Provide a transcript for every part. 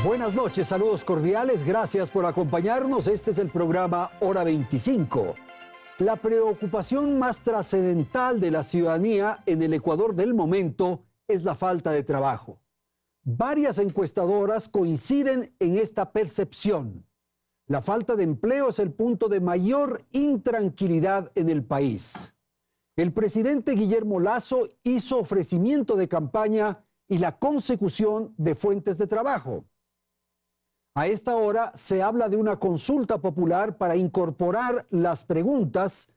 Buenas noches, saludos cordiales, gracias por acompañarnos. Este es el programa Hora 25. La preocupación más trascendental de la ciudadanía en el Ecuador del momento es la falta de trabajo. Varias encuestadoras coinciden en esta percepción. La falta de empleo es el punto de mayor intranquilidad en el país. El presidente Guillermo Lasso hizo ofrecimiento de campaña y la consecución de fuentes de trabajo. A esta hora se habla de una consulta popular para incorporar las preguntas,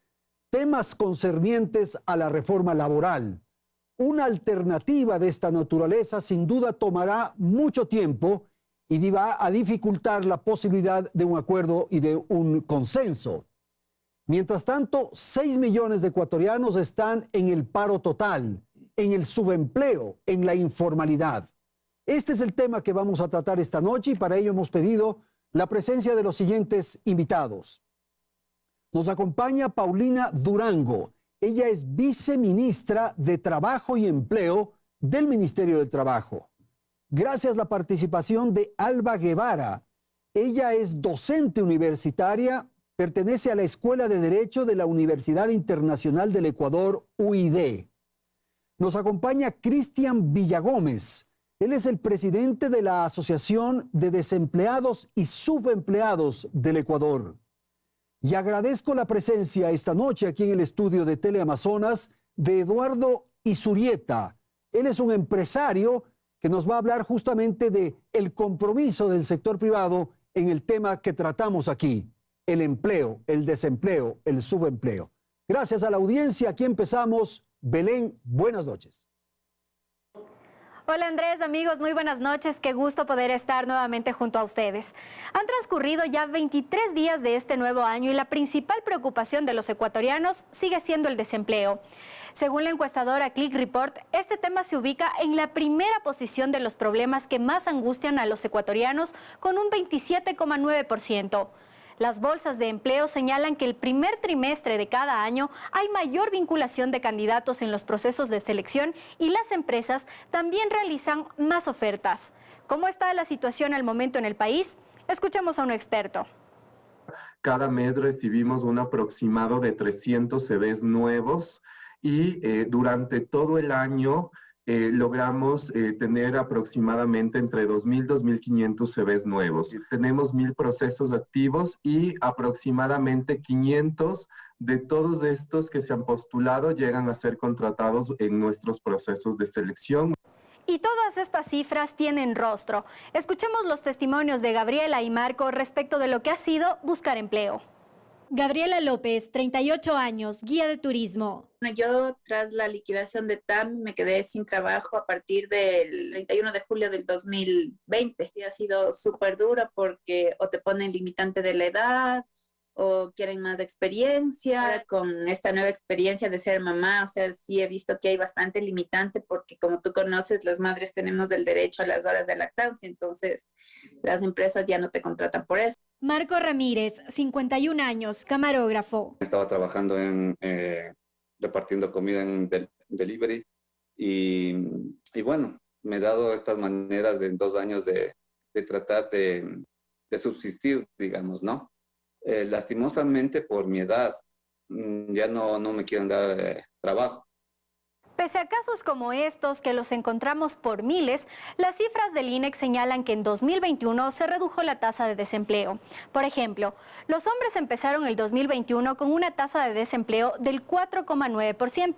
temas concernientes a la reforma laboral. Una alternativa de esta naturaleza sin duda tomará mucho tiempo y va a dificultar la posibilidad de un acuerdo y de un consenso. Mientras tanto, 6 millones de ecuatorianos están en el paro total, en el subempleo, en la informalidad. Este es el tema que vamos a tratar esta noche y para ello hemos pedido la presencia de los siguientes invitados. Nos acompaña Paulina Durango. Ella es viceministra de Trabajo y Empleo del Ministerio del Trabajo. Gracias a la participación de Alba Guevara. Ella es docente universitaria, pertenece a la Escuela de Derecho de la Universidad Internacional del Ecuador, UID. Nos acompaña Cristian Villagómez. Él es el presidente de la Asociación de Desempleados y Subempleados del Ecuador. Y agradezco la presencia esta noche aquí en el estudio de Teleamazonas de Eduardo Izurieta. Él es un empresario que nos va a hablar justamente de el compromiso del sector privado en el tema que tratamos aquí, el empleo, el desempleo, el subempleo. Gracias a la audiencia, aquí empezamos. Belén, buenas noches. Hola Andrés, amigos, muy buenas noches. Qué gusto poder estar nuevamente junto a ustedes. Han transcurrido ya 23 días de este nuevo año y la principal preocupación de los ecuatorianos sigue siendo el desempleo. Según la encuestadora Click Report, este tema se ubica en la primera posición de los problemas que más angustian a los ecuatorianos, con un 27,9%. Las bolsas de empleo señalan que el primer trimestre de cada año hay mayor vinculación de candidatos en los procesos de selección y las empresas también realizan más ofertas. ¿Cómo está la situación al momento en el país? Escuchemos a un experto. Cada mes recibimos un aproximado de 300 CVs nuevos y durante todo el año logramos tener aproximadamente entre 2.000 y 2.500 CVs nuevos. Tenemos 1.000 procesos activos y aproximadamente 500 de todos estos que se han postulado llegan a ser contratados en nuestros procesos de selección. Y todas estas cifras tienen rostro. Escuchemos los testimonios de Gabriela y Marco respecto de lo que ha sido buscar empleo. Gabriela López, 38 años, guía de turismo. Yo, tras la liquidación de TAM, me quedé sin trabajo a partir del 31 de julio del 2020. Sí, ha sido súper dura porque o te ponen limitante de la edad o quieren más experiencia. Ahora, con esta nueva experiencia de ser mamá, o sea, sí he visto que hay bastante limitante porque, como tú conoces, las madres tenemos el derecho a las horas de lactancia, entonces las empresas ya no te contratan por eso. Marco Ramírez, 51 años, camarógrafo. Estaba trabajando repartiendo comida en delivery y bueno, me he dado estas maneras en 2 años de tratar de subsistir, digamos, ¿no? Lastimosamente por mi edad, ya no me quieren dar trabajo. Pese a casos como estos, que los encontramos por miles, las cifras del INEC señalan que en 2021 se redujo la tasa de desempleo. Por ejemplo, los hombres empezaron el 2021 con una tasa de desempleo del 4,9%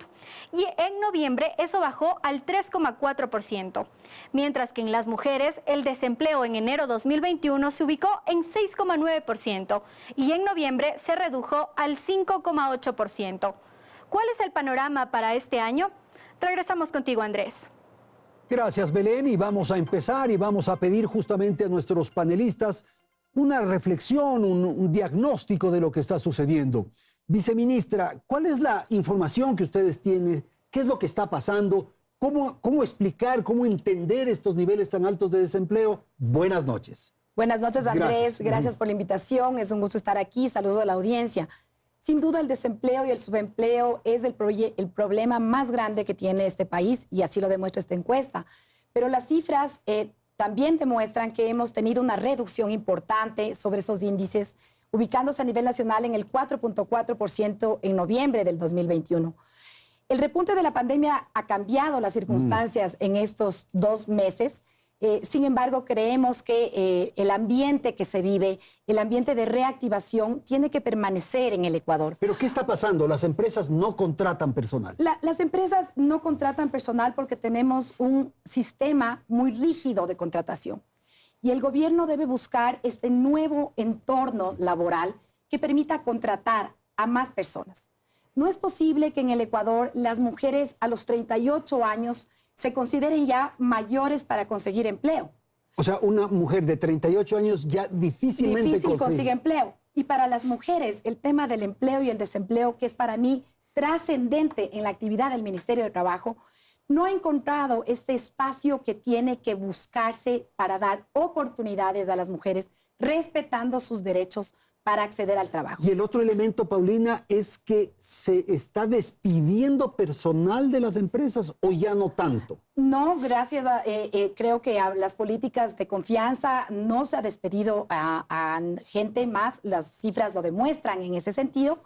y en noviembre eso bajó al 3,4%, mientras que en las mujeres el desempleo en enero 2021 se ubicó en 6,9% y en noviembre se redujo al 5,8%. ¿Cuál es el panorama para este año? Regresamos contigo, Andrés. Gracias, Belén, y vamos a empezar y vamos a pedir justamente a nuestros panelistas una reflexión, un diagnóstico de lo que está sucediendo. Viceministra, ¿cuál es la información que ustedes tienen? ¿Qué es lo que está pasando? ¿Cómo explicar, cómo entender estos niveles tan altos de desempleo? Buenas noches. Buenas noches, Andrés. Gracias por la invitación. Es un gusto estar aquí. Saludo a la audiencia. Sin duda, el desempleo y el subempleo es el problema más grande que tiene este país y así lo demuestra esta encuesta. Pero las cifras también demuestran que hemos tenido una reducción importante sobre esos índices, ubicándose a nivel nacional en el 4.4% en noviembre del 2021. El repunte de la pandemia ha cambiado las circunstancias en estos 2 meses. Sin embargo, creemos que el ambiente que se vive, el ambiente de reactivación, tiene que permanecer en el Ecuador. ¿Pero qué está pasando? Las empresas no contratan personal. Las empresas no contratan personal porque tenemos un sistema muy rígido de contratación. Y el gobierno debe buscar este nuevo entorno laboral que permita contratar a más personas. No es posible que en el Ecuador las mujeres a los 38 años se consideren ya mayores para conseguir empleo. O sea, una mujer de 38 años ya difícilmente consigue empleo. Y para las mujeres, el tema del empleo y el desempleo, que es para mí trascendente en la actividad del Ministerio de Trabajo, no ha encontrado este espacio que tiene que buscarse para dar oportunidades a las mujeres, respetando sus derechos para acceder al trabajo. Y el otro elemento, Paulina, es que se está despidiendo personal de las empresas, ¿o ya no tanto? No, gracias a, creo que a las políticas de confianza no se ha despedido a gente más, las cifras lo demuestran en ese sentido.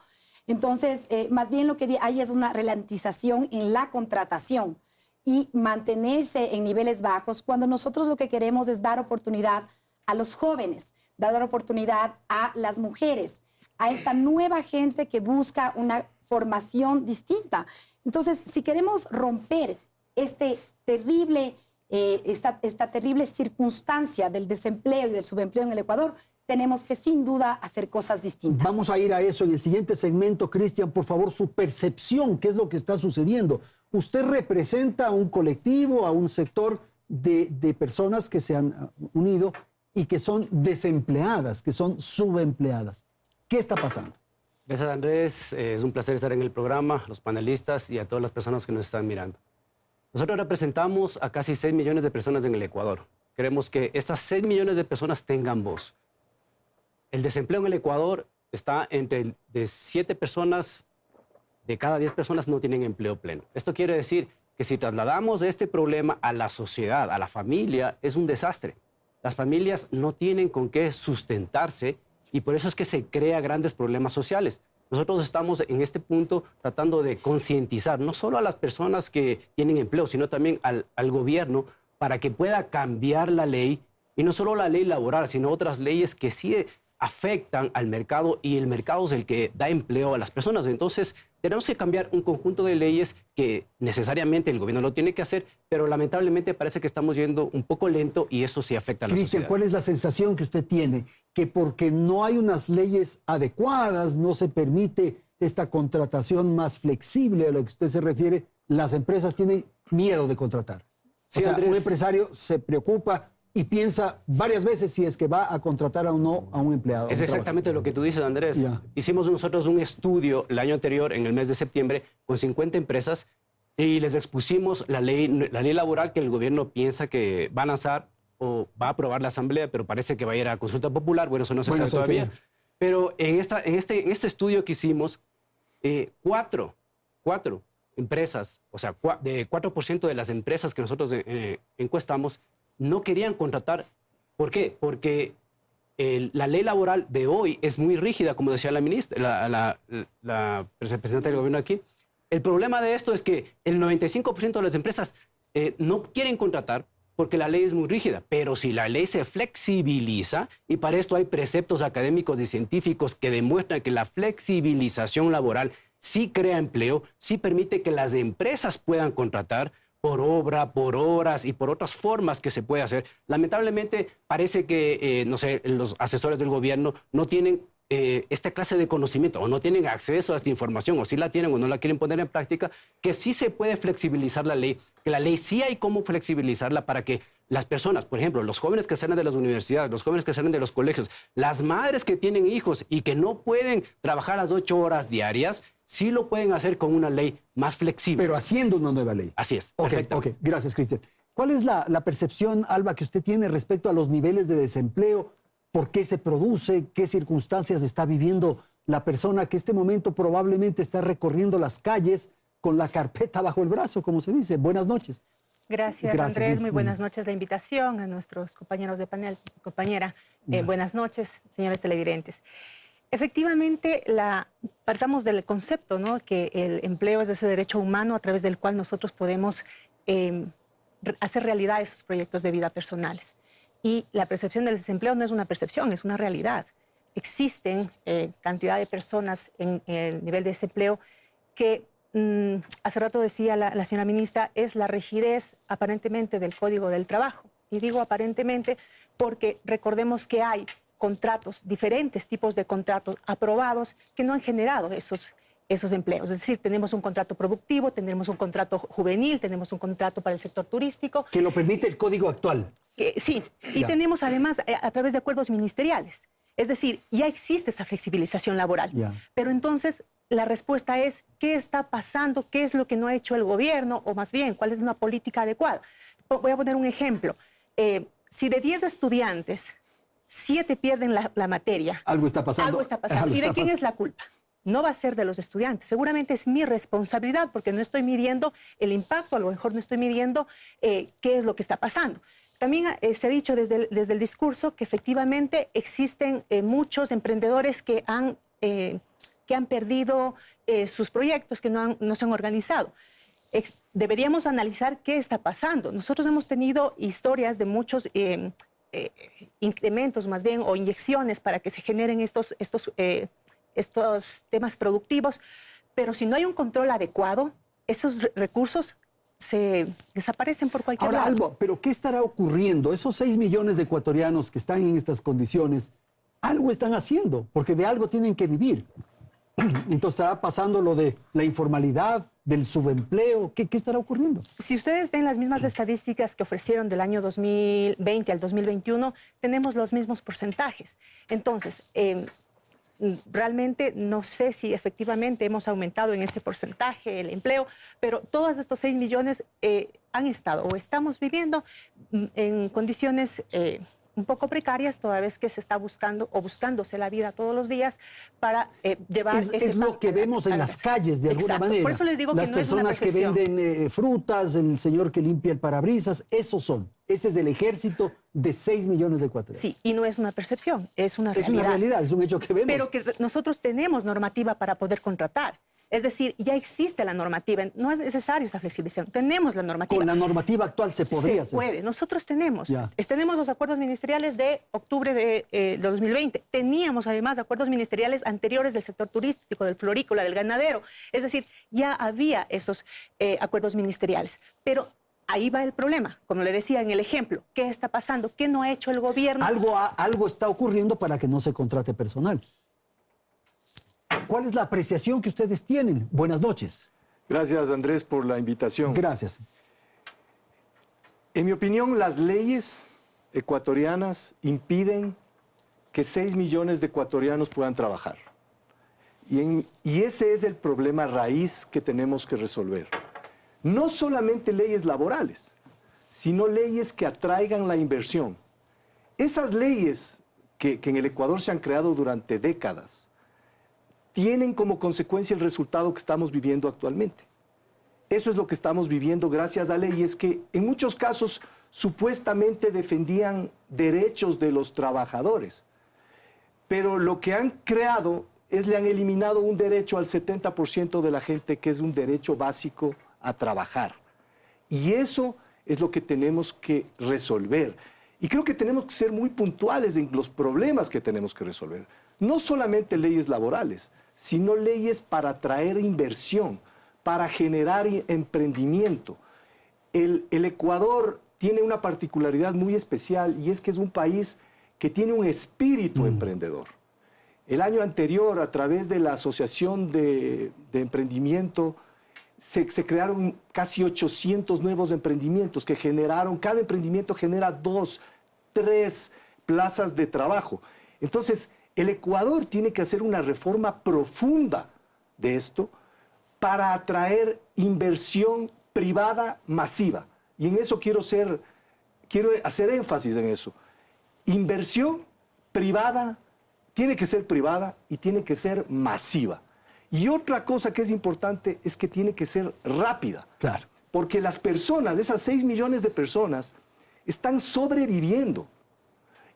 Entonces, más bien lo que hay es una ralentización en la contratación y mantenerse en niveles bajos cuando nosotros lo que queremos es dar oportunidad a los jóvenes, dar oportunidad a las mujeres, a esta nueva gente que busca una formación distinta. Entonces, si queremos romper esta terrible circunstancia del desempleo y del subempleo en el Ecuador, tenemos que sin duda hacer cosas distintas. Vamos a ir a eso en el siguiente segmento. Cristian, por favor, su percepción, ¿qué es lo que está sucediendo? Usted representa a un colectivo, a un sector de personas que se han unido y que son desempleadas, que son subempleadas. ¿Qué está pasando? Gracias, Andrés. Es un placer estar en el programa, los panelistas y a todas las personas que nos están mirando. Nosotros representamos a casi 6 millones de personas en el Ecuador. Queremos que estas 6 millones de personas tengan voz. El desempleo en el Ecuador está entre de 7 personas, de cada 10 personas no tienen empleo pleno. Esto quiere decir que si trasladamos este problema a la sociedad, a la familia, es un desastre. Las familias no tienen con qué sustentarse y por eso es que se crean grandes problemas sociales. Nosotros estamos en este punto tratando de concientizar no solo a las personas que tienen empleo, sino también al gobierno para que pueda cambiar la ley, y no solo la ley laboral, sino otras leyes que sí afectan al mercado, y el mercado es el que da empleo a las personas. Entonces, tenemos que cambiar un conjunto de leyes que necesariamente el gobierno lo tiene que hacer, pero lamentablemente parece que estamos yendo un poco lento y eso sí afecta a la Cristian, sociedad. ¿cuál es la sensación que usted tiene? Que porque no hay unas leyes adecuadas, no se permite esta contratación más flexible a lo que usted se refiere, las empresas tienen miedo de contratar. Sí, o sea, Andrés, un empresario se preocupa y piensa varias veces si es que va a contratar o no a un empleado. Es exactamente lo que tú dices, Andrés. Ya. Hicimos nosotros un estudio el año anterior, en el mes de septiembre, con 50 empresas y les expusimos la ley laboral que el gobierno piensa que va a lanzar o va a aprobar la Asamblea, pero parece que va a ir a consulta popular. Bueno, eso no se sabe todavía. Pero en este estudio que hicimos, cuatro empresas, o sea, de 4% de las empresas que nosotros encuestamos, no querían contratar. ¿Por qué? Porque la ley laboral de hoy es muy rígida, como decía la ministra, la representante del gobierno aquí. El problema de esto es que el 95% de las empresas no quieren contratar porque la ley es muy rígida, pero si la ley se flexibiliza, y para esto hay preceptos académicos y científicos que demuestran que la flexibilización laboral sí crea empleo, sí permite que las empresas puedan contratar por obra, por horas y por otras formas que se puede hacer. Lamentablemente parece que, no sé, los asesores del gobierno no tienen esta clase de conocimiento o no tienen acceso a esta información, o si la tienen o no la quieren poner en práctica, que sí se puede flexibilizar la ley, que la ley sí hay cómo flexibilizarla para que las personas, por ejemplo, los jóvenes que salen de las universidades, los jóvenes que salen de los colegios, las madres que tienen hijos y que no pueden trabajar las 8 horas diarias, sí lo pueden hacer con una ley más flexible. Pero haciendo una nueva ley. Así es. Ok, gracias, Cristian. ¿Cuál es la percepción, Alba, que usted tiene respecto a los niveles de desempleo? ¿Por qué se produce? ¿Qué circunstancias está viviendo la persona que en este momento probablemente está recorriendo las calles con la carpeta bajo el brazo, como se dice? Buenas noches. Gracias, Andrés. Muy buenas noches. La invitación a nuestros compañeros de panel, compañera. Buenas noches, señores televidentes. Efectivamente, partamos del concepto, ¿no?, que el empleo es ese derecho humano a través del cual nosotros podemos hacer realidad esos proyectos de vida personales. Y la percepción del desempleo no es una percepción, es una realidad. Existen cantidad de personas en el nivel de desempleo que, hace rato decía la señora ministra, es la rigidez aparentemente del Código del Trabajo. Y digo aparentemente porque recordemos que hay contratos, diferentes tipos de contratos aprobados que no han generado esos empleos. Es decir, tenemos un contrato productivo, tenemos un contrato juvenil, tenemos un contrato para el sector turístico. Que lo permite el código actual. Sí, y tenemos además a través de acuerdos ministeriales. Es decir, ya existe esa flexibilización laboral. Pero entonces la respuesta es, ¿qué está pasando? ¿Qué es lo que no ha hecho el gobierno? O más bien, ¿cuál es una política adecuada? Voy a poner un ejemplo. Si de 10 estudiantes, 7 pierden la materia. Algo está pasando. Algo está pasando. ¿Y de quién es la culpa? No va a ser de los estudiantes. Seguramente es mi responsabilidad porque no estoy midiendo el impacto, a lo mejor no estoy midiendo qué es lo que está pasando. También se ha dicho desde el discurso que efectivamente existen muchos emprendedores que han perdido sus proyectos, que no se han organizado. Deberíamos analizar qué está pasando. Nosotros hemos tenido historias de muchos incrementos más bien o inyecciones para que se generen estos temas productivos, pero si no hay un control adecuado, esos recursos se desaparecen por cualquier lado. Ahora, Alba, ¿pero qué estará ocurriendo? Esos 6 millones de ecuatorianos que están en estas condiciones, algo están haciendo, porque de algo tienen que vivir. Entonces, ¿estará pasando lo de la informalidad, del subempleo? ¿Qué estará ocurriendo? Si ustedes ven las mismas estadísticas que ofrecieron del año 2020 al 2021, tenemos los mismos porcentajes. Entonces, realmente no sé si efectivamente hemos aumentado en ese porcentaje el empleo, pero todos estos 6 millones han estado o estamos viviendo en condiciones un poco precarias, toda vez que se está buscando o buscándose la vida todos los días para llevar es lo que vemos en las calles, de alguna manera. Por eso les digo las que no es una personas que venden frutas, el señor que limpia el parabrisas, esos son. Ese es el ejército de 6 millones de ecuatorianos. Sí, y no es una percepción, es una realidad. Es una realidad, es un hecho que vemos. Pero que nosotros tenemos normativa para poder contratar. Es decir, ya existe la normativa, no es necesario esa flexibilización, tenemos la normativa. Con la normativa actual se podría hacer. Se puede, nosotros tenemos. Tenemos los acuerdos ministeriales de octubre de 2020. Teníamos además acuerdos ministeriales anteriores del sector turístico, del florícola, del ganadero. Es decir, ya había esos acuerdos ministeriales. Pero ahí va el problema, como le decía en el ejemplo. ¿Qué está pasando? ¿Qué no ha hecho el gobierno? Algo está ocurriendo para que no se contrate personal. ¿Cuál es la apreciación que ustedes tienen? Buenas noches. Gracias, Andrés, por la invitación. Gracias. En mi opinión, las leyes ecuatorianas impiden que 6 millones de ecuatorianos puedan trabajar. Y ese es el problema raíz que tenemos que resolver. No solamente leyes laborales, sino leyes que atraigan la inversión. Esas leyes que en el Ecuador se han creado durante décadas tienen como consecuencia el resultado que estamos viviendo actualmente. Eso es lo que estamos viviendo gracias a leyes que en muchos casos supuestamente defendían derechos de los trabajadores. Pero lo que han creado es le han eliminado un derecho al 70% de la gente, que es un derecho básico a trabajar. Y eso es lo que tenemos que resolver. Y creo que tenemos que ser muy puntuales en los problemas que tenemos que resolver. No solamente leyes laborales, sino leyes para atraer inversión, para generar emprendimiento. El Ecuador tiene una particularidad muy especial y es que es un país que tiene un espíritu emprendedor. El año anterior, a través de la Asociación de Emprendimiento, se crearon casi 800 nuevos emprendimientos que generaron, cada emprendimiento genera 2, 3 plazas de trabajo. Entonces, el Ecuador tiene que hacer una reforma profunda de esto para atraer inversión privada masiva. Y en eso quiero hacer énfasis en eso. Inversión privada tiene que ser privada y tiene que ser masiva. Y otra cosa que es importante es que tiene que ser rápida. Claro. porque las personas, esas 6 millones de personas, están sobreviviendo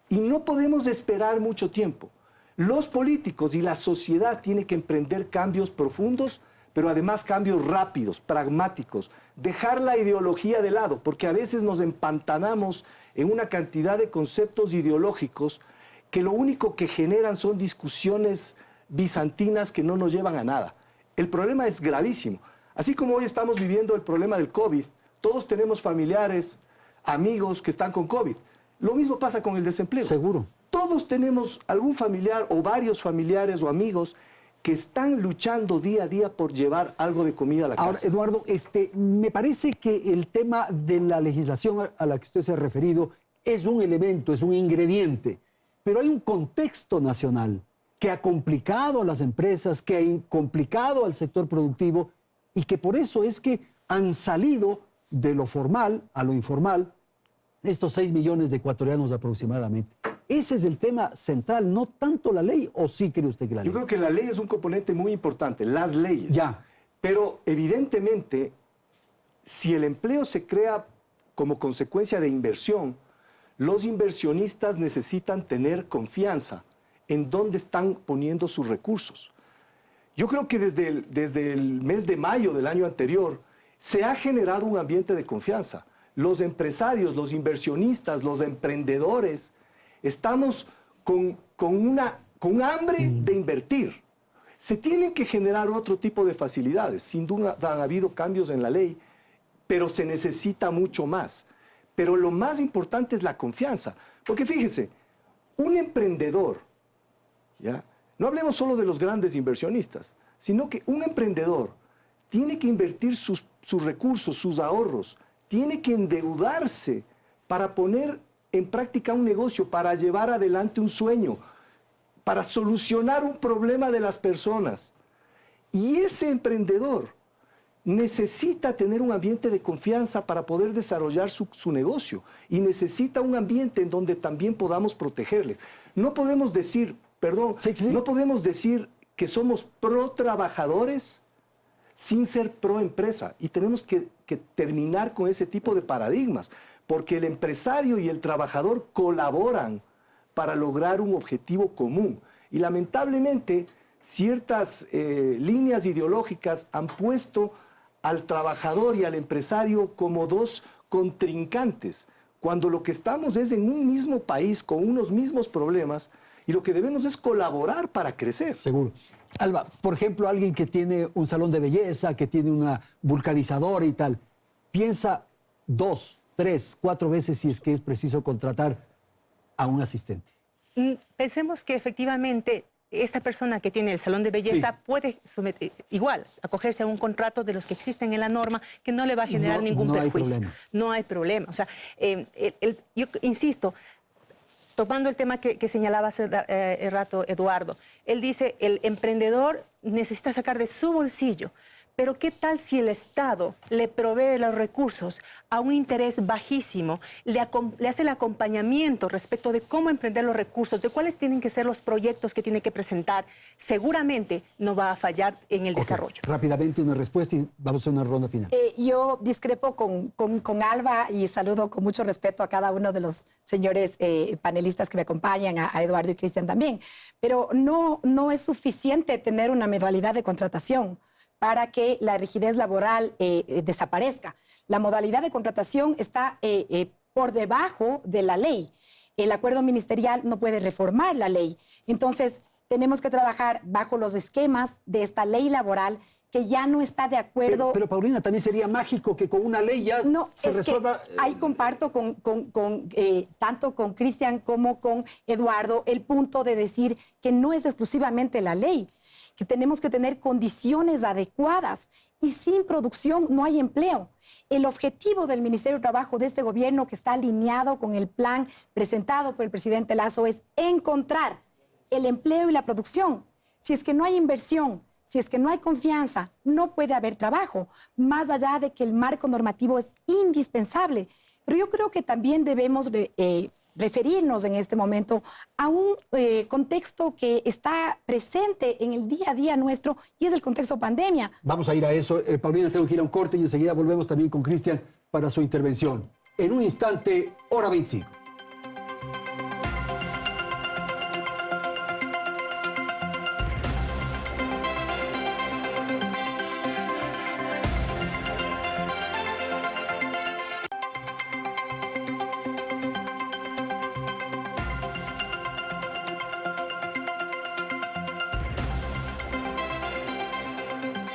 y no podemos esperar mucho tiempo. Los políticos y la sociedad tienen que emprender cambios profundos, pero además cambios rápidos, pragmáticos, dejar la ideología de lado, porque a veces nos empantanamos en una cantidad de conceptos ideológicos que lo único que generan son discusiones bizantinas que no nos llevan a nada. El problema es gravísimo. Así como hoy estamos viviendo el problema del COVID, todos tenemos familiares, amigos que están con COVID. Lo mismo pasa con el desempleo. Seguro. Todos tenemos algún familiar o varios familiares o amigos que están luchando día a día por llevar algo de comida a la casa. Ahora, Eduardo, me parece que el tema de la legislación a la que usted se ha referido es un elemento, es un ingrediente, pero hay un contexto nacional que ha complicado a las empresas, que ha complicado al sector productivo y que por eso es que han salido de lo formal a lo informal estos 6 millones de ecuatorianos aproximadamente. Ese es el tema central, no tanto la ley, ¿o sí cree usted que la ley? Yo creo que la ley es un componente muy importante, las leyes. Ya. Pero evidentemente, si el empleo se crea como consecuencia de inversión, los inversionistas necesitan tener confianza en dónde están poniendo sus recursos. Yo creo que desde el mes de mayo del año anterior se ha generado un ambiente de confianza. Los empresarios, los inversionistas, los emprendedores, estamos con hambre de invertir. Se tienen que generar otro tipo de facilidades. Sin duda han habido cambios en la ley, pero se necesita mucho más. Pero lo más importante es la confianza. Porque fíjese, un emprendedor, ¿ya? No hablemos solo de los grandes inversionistas, sino que un emprendedor tiene que invertir sus recursos, sus ahorros, tiene que endeudarse para poner en práctica un negocio, para llevar adelante un sueño, para solucionar un problema de las personas. Y ese emprendedor necesita tener un ambiente de confianza para poder desarrollar su negocio y necesita un ambiente en donde también podamos protegerles. No podemos decir, no podemos decir que somos pro trabajadores sin ser pro empresa y tenemos que terminar con ese tipo de paradigmas, porque el empresario y el trabajador colaboran para lograr un objetivo común. Y lamentablemente ciertas líneas ideológicas han puesto al trabajador y al empresario como dos contrincantes, cuando lo que estamos es en un mismo país con unos mismos problemas y lo que debemos es colaborar para crecer. Seguro. Alba, por ejemplo, alguien que tiene un salón de belleza, que tiene una vulcanizadora y tal, piensa 2, 3, 4 veces si es que es preciso contratar a un asistente. Pensemos que efectivamente esta persona que tiene el salón de belleza puede acogerse a un contrato de los que existen en la norma que no le va a generar ningún perjuicio. No hay problema. O sea, yo insisto, tomando el tema que señalaba hace rato Eduardo, él dice el emprendedor necesita sacar de su bolsillo. Pero ¿qué tal si el Estado le provee los recursos a un interés bajísimo, le hace el acompañamiento respecto de cómo emprender los recursos, de cuáles tienen que ser los proyectos que tiene que presentar? Seguramente no va a fallar en el desarrollo. Rápidamente una respuesta y vamos a una ronda final. Yo discrepo con Alba y saludo con mucho respeto a cada uno de los señores panelistas que me acompañan, a Eduardo y Cristian también. Pero no es suficiente tener una modalidad de contratación para que la rigidez laboral desaparezca. La modalidad de contratación está por debajo de la ley. El acuerdo ministerial no puede reformar la ley. Entonces, tenemos que trabajar bajo los esquemas de esta ley laboral que ya no está de acuerdo. Pero Paulina, también sería mágico que con una ley ya se resuelva. Ahí comparto tanto con Cristian como con Eduardo el punto de decir que no es exclusivamente la ley, que tenemos que tener condiciones adecuadas y sin producción no hay empleo. El objetivo del Ministerio de Trabajo de este gobierno, que está alineado con el plan presentado por el presidente Lasso, es encontrar el empleo y la producción. Si es que no hay inversión, si es que no hay confianza, no puede haber trabajo, más allá de que el marco normativo es indispensable. Pero yo creo que también debemos referirnos en este momento a un contexto que está presente en el día a día nuestro y es el contexto pandemia. Vamos a ir a eso. Paulina, tengo que ir a un corte y enseguida volvemos también con Cristian para su intervención. En un instante, Hora 25.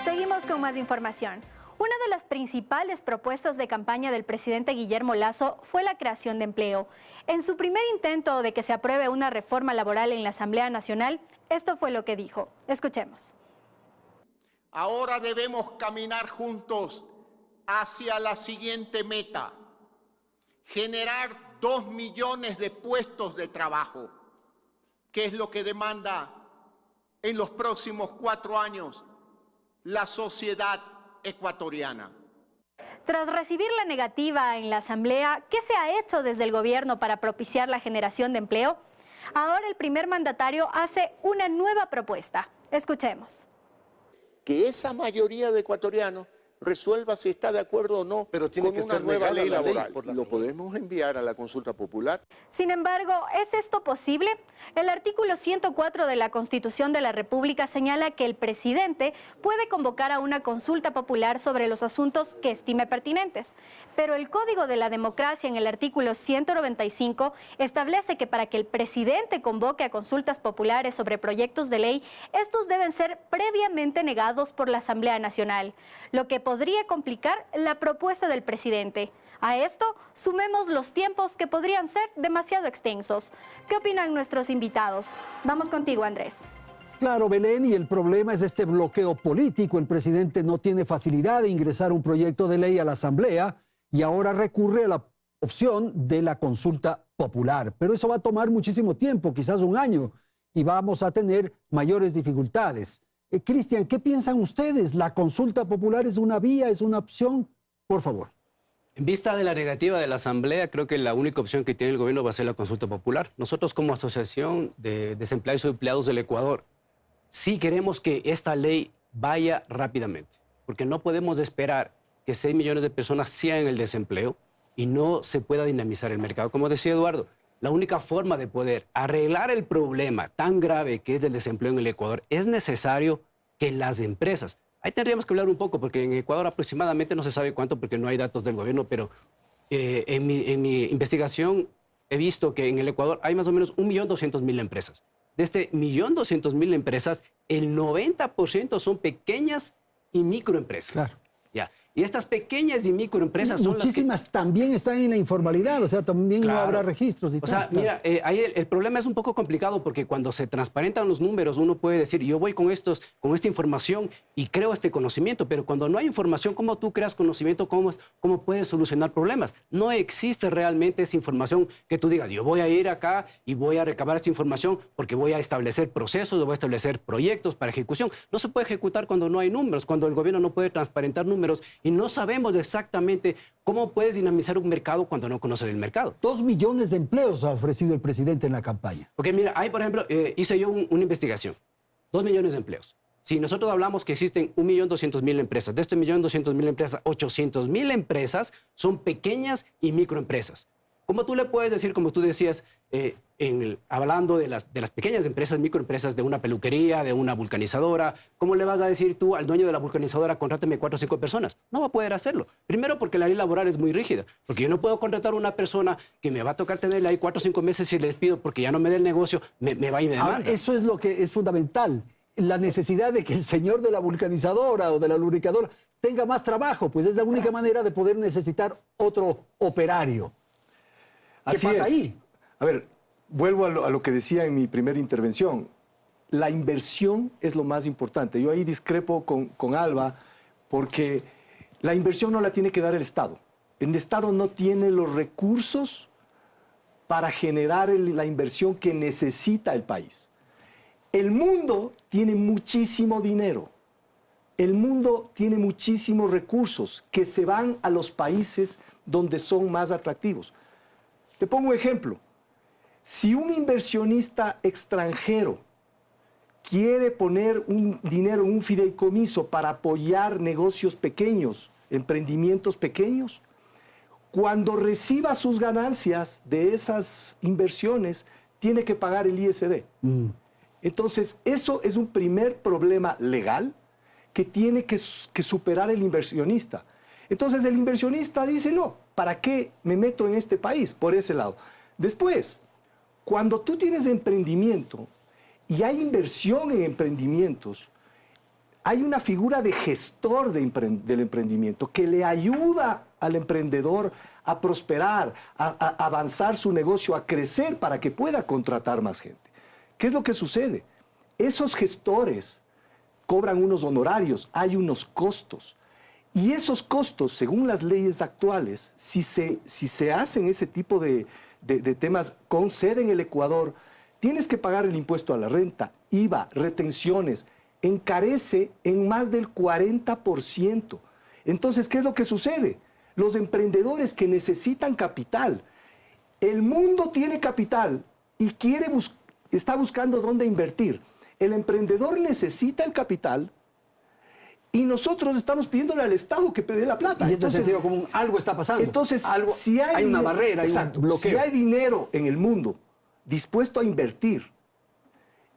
Seguimos con más información. Una de las principales propuestas de campaña del presidente Guillermo Lasso fue la creación de empleo. En su primer intento de que se apruebe una reforma laboral en la Asamblea Nacional, esto fue lo que dijo. Escuchemos. Ahora debemos caminar juntos hacia la siguiente meta: generar 2 millones de puestos de trabajo, que es lo que demanda en los próximos 4 años la sociedad ecuatoriana. Tras recibir la negativa en la Asamblea, ¿qué se ha hecho desde el gobierno para propiciar la generación de empleo? Ahora el primer mandatario hace una nueva propuesta. Escuchemos. Que esa mayoría de ecuatorianos resuelva si está de acuerdo o no con una nueva ley laboral. Lo podemos enviar a la consulta popular. Sin embargo, ¿es esto posible? El artículo 104 de la Constitución de la República señala que el presidente puede convocar a una consulta popular sobre los asuntos que estime pertinentes. Pero el Código de la Democracia en el artículo 195 establece que para que el presidente convoque a consultas populares sobre proyectos de ley, estos deben ser previamente negados por la Asamblea Nacional, lo que podría complicar la propuesta del presidente. A esto sumemos los tiempos que podrían ser demasiado extensos. ¿Qué opinan nuestros invitados? Vamos contigo, Andrés. Claro, Belén, y el problema es este bloqueo político. El presidente no tiene facilidad de ingresar un proyecto de ley a la Asamblea y ahora recurre a la opción de la consulta popular. Pero eso va a tomar muchísimo tiempo, quizás un año, y vamos a tener mayores dificultades. Cristian, ¿qué piensan ustedes? ¿La consulta popular es una vía, es una opción? Por favor. En vista de la negativa de la Asamblea, creo que la única opción que tiene el gobierno va a ser la consulta popular. Nosotros como Asociación de Desempleados y Empleados del Ecuador, sí queremos que esta ley vaya rápidamente, porque no podemos esperar que 6 millones de personas sigan en el desempleo y no se pueda dinamizar el mercado. Como decía Eduardo, la única forma de poder arreglar el problema tan grave que es del desempleo en el Ecuador es necesario que las empresas, ahí tendríamos que hablar un poco, porque en Ecuador aproximadamente no se sabe cuánto porque no hay datos del gobierno, pero en mi investigación he visto que en el Ecuador hay más o menos 1.200.000 empresas. De este 1.200.000 empresas, el 90% son pequeñas y microempresas. Claro. Ya. Y estas pequeñas y microempresas son muchísimas también están en la informalidad, o sea, también no habrá registros. O sea, mira, ahí el problema es un poco complicado porque cuando se transparentan los números uno puede decir, yo voy con esta información y creo este conocimiento, pero cuando no hay información, ¿cómo tú creas conocimiento? ¿Cómo puedes solucionar problemas? No existe realmente esa información que tú digas, yo voy a ir acá y voy a recabar esta información porque voy a establecer procesos, voy a establecer proyectos para ejecución. No se puede ejecutar cuando no hay números, cuando el gobierno no puede transparentar números y no sabemos exactamente cómo puedes dinamizar un mercado cuando no conoces el mercado. 2 millones de empleos ha ofrecido el presidente en la campaña. Porque mira, ahí por ejemplo, hice yo una investigación, 2 millones de empleos. Si nosotros hablamos que existen 1.200.000 empresas, de estos 1.200.000 empresas, 800.000 empresas son pequeñas y microempresas. ¿Cómo tú le puedes decir, como tú decías, hablando de las pequeñas empresas, microempresas, de una peluquería, de una vulcanizadora, cómo le vas a decir tú al dueño de la vulcanizadora, contrátame 4 o 5 personas? No va a poder hacerlo. Primero, porque la ley laboral es muy rígida, porque yo no puedo contratar a una persona que me va a tocar tenerla ahí 4 o 5 meses y le despido porque ya no me dé el negocio, me va y me demanda. Ahora, eso es lo que es fundamental, la necesidad de que el señor de la vulcanizadora o de la lubricadora tenga más trabajo, pues es la única manera de poder necesitar otro operario. ¿Qué pasa ahí? A ver, vuelvo a lo que decía en mi primera intervención. La inversión es lo más importante. Yo ahí discrepo con Alba porque la inversión no la tiene que dar el Estado. El Estado no tiene los recursos para generar la inversión que necesita el país. El mundo tiene muchísimo dinero. El mundo tiene muchísimos recursos que se van a los países donde son más atractivos. Te pongo un ejemplo. Si un inversionista extranjero quiere poner un dinero en un fideicomiso para apoyar negocios pequeños, emprendimientos pequeños, cuando reciba sus ganancias de esas inversiones, tiene que pagar el ISD. Entonces, eso es un primer problema legal que tiene que superar el inversionista. Entonces, el inversionista dice, no, ¿para qué me meto en este país? Por ese lado. Después, cuando tú tienes emprendimiento y hay inversión en emprendimientos, hay una figura de gestor del emprendimiento que le ayuda al emprendedor a prosperar, a avanzar su negocio, a crecer para que pueda contratar más gente. ¿Qué es lo que sucede? Esos gestores cobran unos honorarios, hay unos costos. Y esos costos, según las leyes actuales, si se hacen ese tipo de temas con sede en el Ecuador, tienes que pagar el impuesto a la renta, IVA, retenciones, encarece en más del 40%. Entonces, ¿qué es lo que sucede? Los emprendedores que necesitan capital, el mundo tiene capital y está buscando dónde invertir. El emprendedor necesita el capital y nosotros estamos pidiéndole al Estado que dé la plata. Y en este sentido común, algo está pasando. Entonces, si hay una barrera, exacto, hay un bloqueo. Si hay dinero en el mundo dispuesto a invertir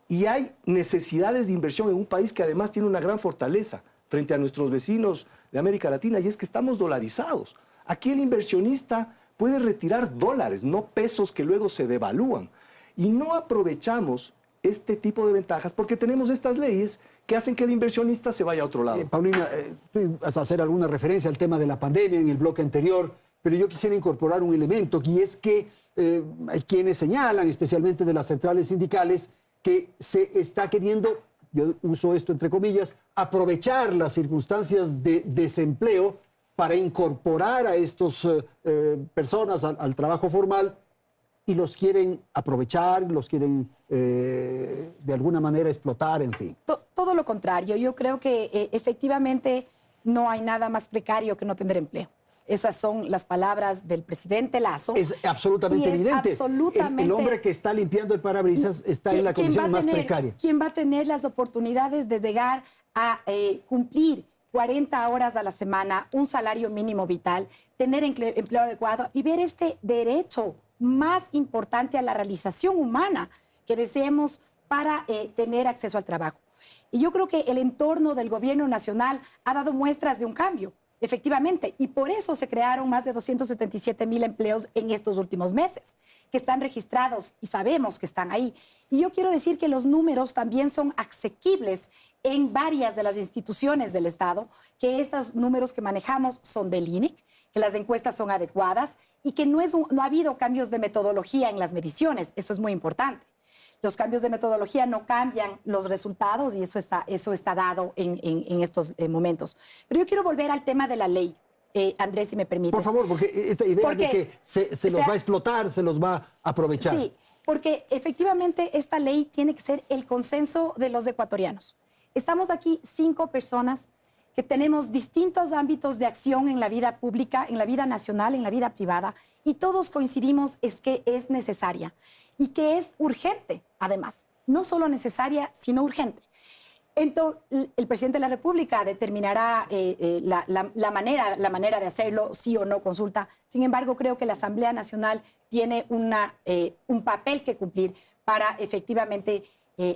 y hay necesidades de inversión en un país que además tiene una gran fortaleza frente a nuestros vecinos de América Latina, y es que estamos dolarizados. Aquí el inversionista puede retirar dólares, no pesos que luego se devalúan. Y no aprovechamos este tipo de ventajas porque tenemos estas leyes que hacen que el inversionista se vaya a otro lado. Paulina, tú vas a hacer alguna referencia al tema de la pandemia en el bloque anterior, pero yo quisiera incorporar un elemento, y es que hay quienes señalan, especialmente de las centrales sindicales, que se está queriendo, yo uso esto entre comillas, aprovechar las circunstancias de desempleo para incorporar a estas personas al trabajo formal, y los quieren aprovechar, los quieren de alguna manera explotar, en fin. Todo lo contrario. Yo creo que efectivamente no hay nada más precario que no tener empleo. Esas son las palabras del presidente Lasso. Es absolutamente evidente. Absolutamente, el hombre que está limpiando el parabrisas está en la condición más precaria. ¿Quién va a tener las oportunidades de llegar a cumplir 40 horas a la semana, un salario mínimo vital, tener empleo adecuado y ver este derecho más importante a la realización humana que deseemos para tener acceso al trabajo? Y yo creo que el entorno del gobierno nacional ha dado muestras de un cambio, efectivamente, y por eso se crearon más de 277,000 empleos en estos últimos meses, que están registrados y sabemos que están ahí. Y yo quiero decir que los números también son asequibles en varias de las instituciones del Estado, que estos números que manejamos son del INEC, que las encuestas son adecuadas y que no ha habido cambios de metodología en las mediciones. Eso es muy importante. Los cambios de metodología no cambian los resultados y eso está dado en estos momentos. Pero yo quiero volver al tema de la ley, Andrés, si me permites. Por favor, porque esta idea de que se los va a explotar, se los va a aprovechar. Sí, porque efectivamente esta ley tiene que ser el consenso de los ecuatorianos. Estamos aquí 5 personas que tenemos distintos ámbitos de acción en la vida pública, en la vida nacional, en la vida privada, y todos coincidimos es que es necesaria y que es urgente, además. No solo necesaria, sino urgente. Entonces, el presidente de la República determinará la manera de hacerlo, sí o no consulta. Sin embargo, creo que la Asamblea Nacional tiene un papel que cumplir para efectivamente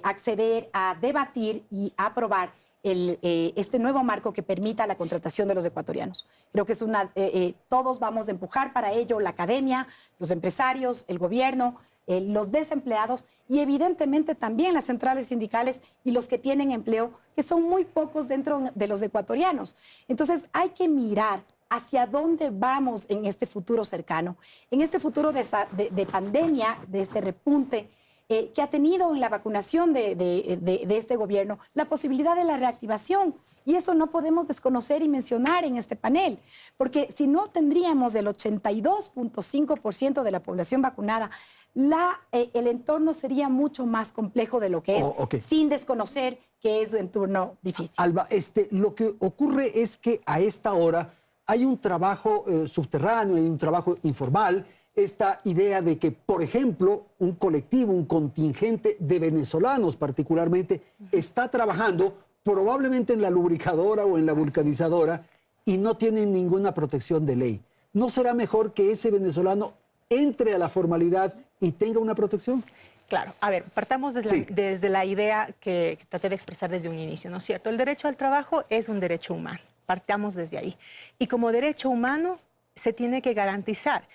acceder a debatir y aprobar este nuevo marco que permita la contratación de los ecuatorianos. Creo que todos vamos a empujar para ello, la academia, los empresarios, el gobierno, los desempleados y evidentemente también las centrales sindicales y los que tienen empleo, que son muy pocos dentro de los ecuatorianos. Entonces hay que mirar hacia dónde vamos en este futuro cercano, en este futuro de pandemia, de este repunte que ha tenido en la vacunación de este gobierno, la posibilidad de la reactivación. Y eso no podemos desconocer y mencionar en este panel, porque si no tendríamos el 82.5% de la población vacunada, el entorno sería mucho más complejo de lo que es, sin desconocer que es un entorno difícil. Alba, lo que ocurre es que a esta hora hay un trabajo subterráneo, hay un trabajo informal esta idea de que, por ejemplo, un colectivo, un contingente de venezolanos particularmente, está trabajando probablemente en la lubricadora o en la vulcanizadora y no tienen ninguna protección de ley? ¿No será mejor que ese venezolano entre a la formalidad y tenga una protección? Claro, a ver, partamos desde la idea que traté de expresar desde un inicio, ¿no es cierto? El derecho al trabajo es un derecho humano, partamos desde ahí. Y como derecho humano se tiene que garantizar.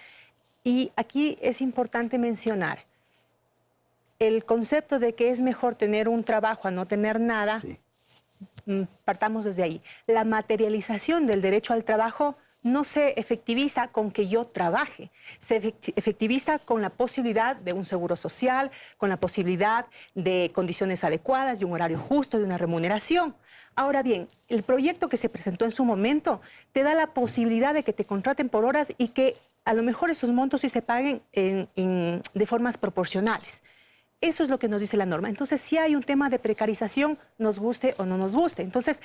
Y aquí es importante mencionar el concepto de que es mejor tener un trabajo a no tener nada, partamos desde ahí. La materialización del derecho al trabajo no se efectiviza con que yo trabaje, se efectiviza con la posibilidad de un seguro social, con la posibilidad de condiciones adecuadas, de un horario justo, de una remuneración. Ahora bien, el proyecto que se presentó en su momento te da la posibilidad de que te contraten por horas y que a lo mejor esos montos sí se paguen de formas proporcionales. Eso es lo que nos dice la norma. Entonces, sí hay un tema de precarización, nos guste o no nos guste. Entonces,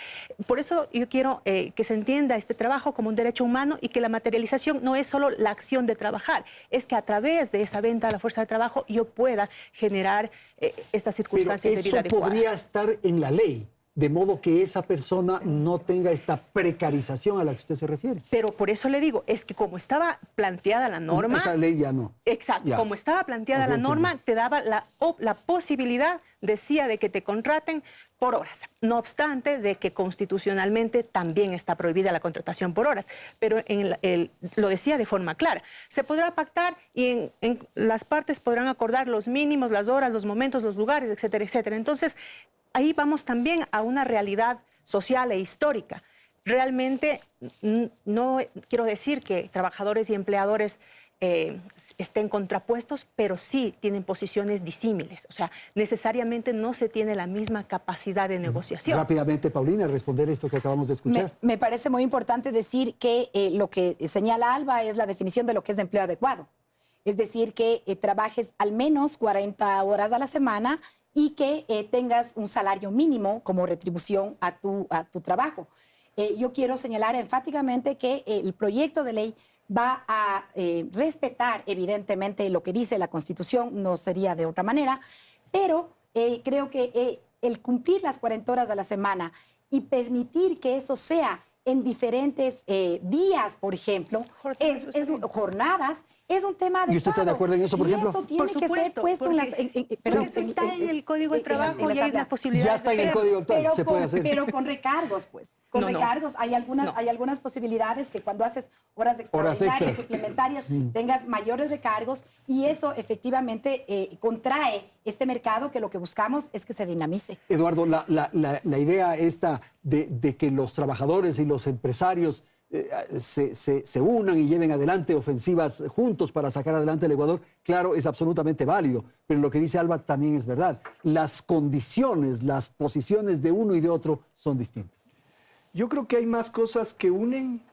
por eso yo quiero que se entienda este trabajo como un derecho humano y que la materialización no es solo la acción de trabajar, es que a través de esa venta a la fuerza de trabajo yo pueda generar estas circunstancias de vida adecuadas. Pero eso podría estar en la ley, de modo que esa persona no tenga esta precarización a la que usted se refiere. Pero por eso le digo, es que como estaba planteada la norma... Esa ley ya no. Exacto, como estaba planteada la norma, te daba la posibilidad, decía, de que te contraten por horas. No obstante, de que constitucionalmente también está prohibida la contratación por horas. Pero lo decía de forma clara. Se podrá pactar y en las partes podrán acordar los mínimos, las horas, los momentos, los lugares, etcétera, etcétera. Entonces, ahí vamos también a una realidad social e histórica. Realmente no quiero decir que trabajadores y empleadores estén contrapuestos, pero sí tienen posiciones disímiles. O sea, necesariamente no se tiene la misma capacidad de negociación. Rápidamente, Paulina, responder esto que acabamos de escuchar. Me parece muy importante decir que lo que señala Alba es la definición de lo que es de empleo adecuado. Es decir, que trabajes al menos 40 horas a la semana y que tengas un salario mínimo como retribución a tu trabajo. Yo quiero señalar enfáticamente que el proyecto de ley va a respetar evidentemente lo que dice la Constitución, no sería de otra manera, pero creo que el cumplir las 40 horas a la semana y permitir que eso sea en diferentes días, por ejemplo, jornadas, es un tema de... ¿Y usted está de acuerdo en eso, por ejemplo? Eso tiene que ser puesto en las... Pero eso está en el Código de Trabajo y hay una posibilidad. Ya está en el Código actual, se puede hacer. Pero con recargos, pues. Con recargos. Hay algunas posibilidades que cuando haces horas extraordinarias, suplementarias, tengas mayores recargos y eso efectivamente contrae este mercado que lo que buscamos es que se dinamice. Eduardo, la idea esta de que los trabajadores y los empresarios se unan y lleven adelante ofensivas juntos para sacar adelante el Ecuador, claro, es absolutamente válido, pero lo que dice Alba también es verdad. Las condiciones, las posiciones de uno y de otro son distintas. Yo creo que hay más cosas que unen